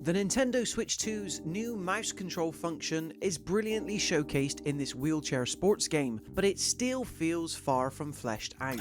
The Nintendo Switch 2's new mouse control function is brilliantly showcased in this wheelchair sports game, but it still feels far from fleshed out.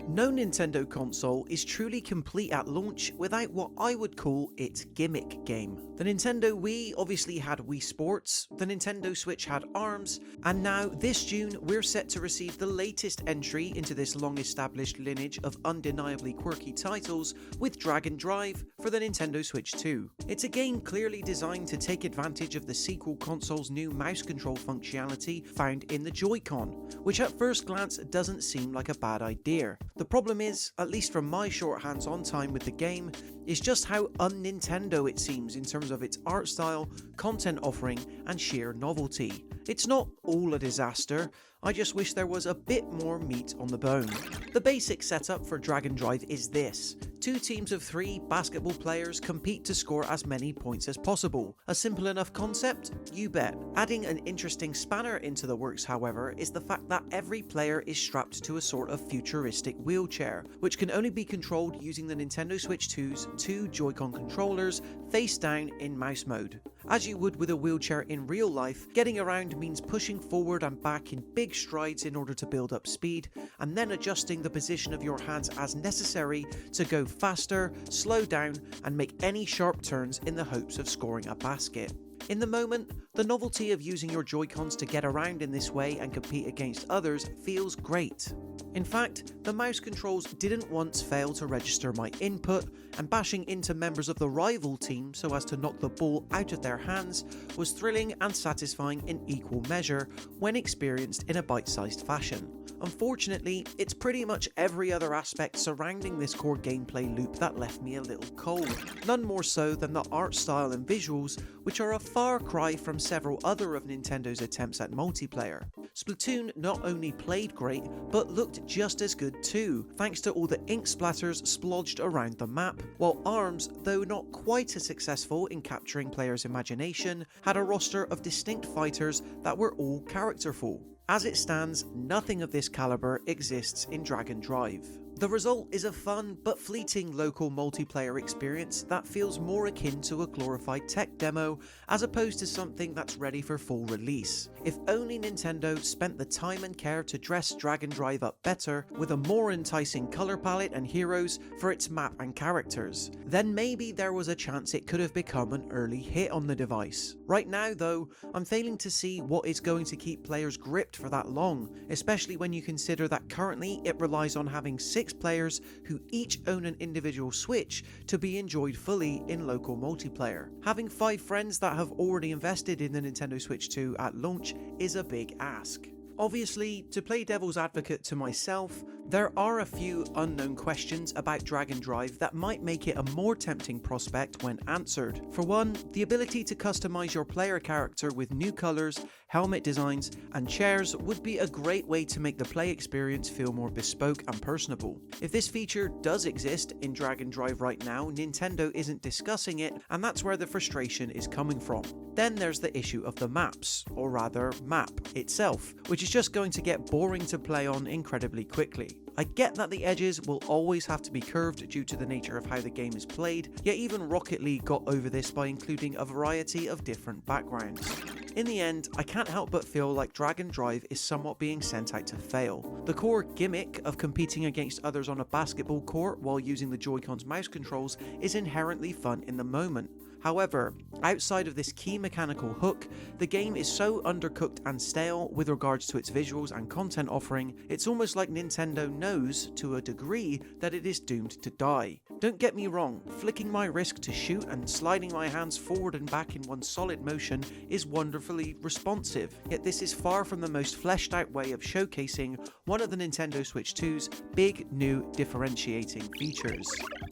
No Nintendo console is truly complete at launch without what I would call its gimmick game. The Nintendo Wii obviously had Wii Sports, the Nintendo Switch had ARMS, and now this June we're set to receive the latest entry into this long-established lineage of undeniably quirky titles with Drag and Drive for the Nintendo Switch 2. It's a game clearly designed to take advantage of the sequel console's new mouse control functionality found in the Joy-Con, which at first glance doesn't seem like a bad idea. The problem is, at least from my short hands-on time with the game, is just how un-Nintendo it seems in terms of its art style, content offering, and sheer novelty. It's not all a disaster, I just wish there was a bit more meat on the bone. The basic setup for Drag and Drive is this. 2 teams of 3 basketball players compete to score as many points as possible. A simple enough concept? You bet. Adding an interesting spanner into the works, however, is the fact that every player is strapped to a sort of futuristic wheelchair, which can only be controlled using the Nintendo Switch 2's 2 Joy-Con controllers face down in mouse mode. As you would with a wheelchair in real life, getting around means pushing forward and back in big strides in order to build up speed, and then adjusting the position of your hands as necessary to go faster, slow down, and make any sharp turns in the hopes of scoring a basket. In the moment, the novelty of using your Joy-Cons to get around in this way and compete against others feels great. In fact, the mouse controls didn't once fail to register my input, and bashing into members of the rival team so as to knock the ball out of their hands was thrilling and satisfying in equal measure when experienced in a bite-sized fashion. Unfortunately, it's pretty much every other aspect surrounding this core gameplay loop that left me a little cold. None more so than the art style and visuals, which are a far cry from several other of Nintendo's attempts at multiplayer. Splatoon not only played great, but looked just as good too, thanks to all the ink splatters splodged around the map, while ARMS, though not quite as successful in capturing players' imagination, had a roster of distinct fighters that were all characterful. As it stands, nothing of this caliber exists in Drag and Drive. The result is a fun but fleeting local multiplayer experience that feels more akin to a glorified tech demo as opposed to something that's ready for full release. If only Nintendo spent the time and care to dress Drag and Drive up better with a more enticing color palette and heroes for its map and characters, then maybe there was a chance it could have become an early hit on the device. Right now though, I'm failing to see what is going to keep players gripped for that long, especially when you consider that currently it relies on having 6 players who each own an individual Switch to be enjoyed fully in local multiplayer. Having 5 friends that have already invested in the Nintendo Switch 2 at launch is a big ask. Obviously, to play devil's advocate to myself, there are a few unknown questions about Drag and Drive that might make it a more tempting prospect when answered. For one, the ability to customize your player character with new colors, helmet designs, and chairs would be a great way to make the play experience feel more bespoke and personable. If this feature does exist in Drag and Drive right now, Nintendo isn't discussing it, and that's where the frustration is coming from. Then there's the issue of the maps, or rather map itself, which is just going to get boring to play on incredibly quickly. I get that the edges will always have to be curved due to the nature of how the game is played, yet even Rocket League got over this by including a variety of different backgrounds. In the end, I can't help but feel like Drag and Drive is somewhat being sent out to fail. The core gimmick of competing against others on a basketball court while using the Joy-Con's mouse controls is inherently fun in the moment. However, outside of this key mechanical hook, the game is so undercooked and stale with regards to its visuals and content offering, it's almost like Nintendo knows, to a degree, that it is doomed to die. Don't get me wrong, flicking my wrist to shoot and sliding my hands forward and back in one solid motion is wonderfully responsive, yet this is far from the most fleshed out way of showcasing one of the Nintendo Switch 2's big new differentiating features.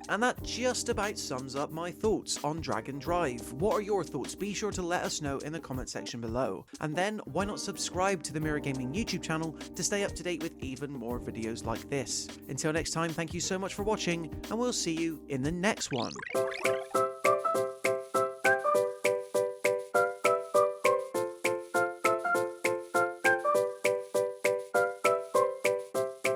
And that just about sums up my thoughts on Drag and Drive. What are your thoughts? Be sure to let us know in the comment section below. And then why not subscribe to the Mirror Gaming YouTube channel to stay up to date with even more videos like this. Until next time, thank you so much for watching, and we'll see you in the next one.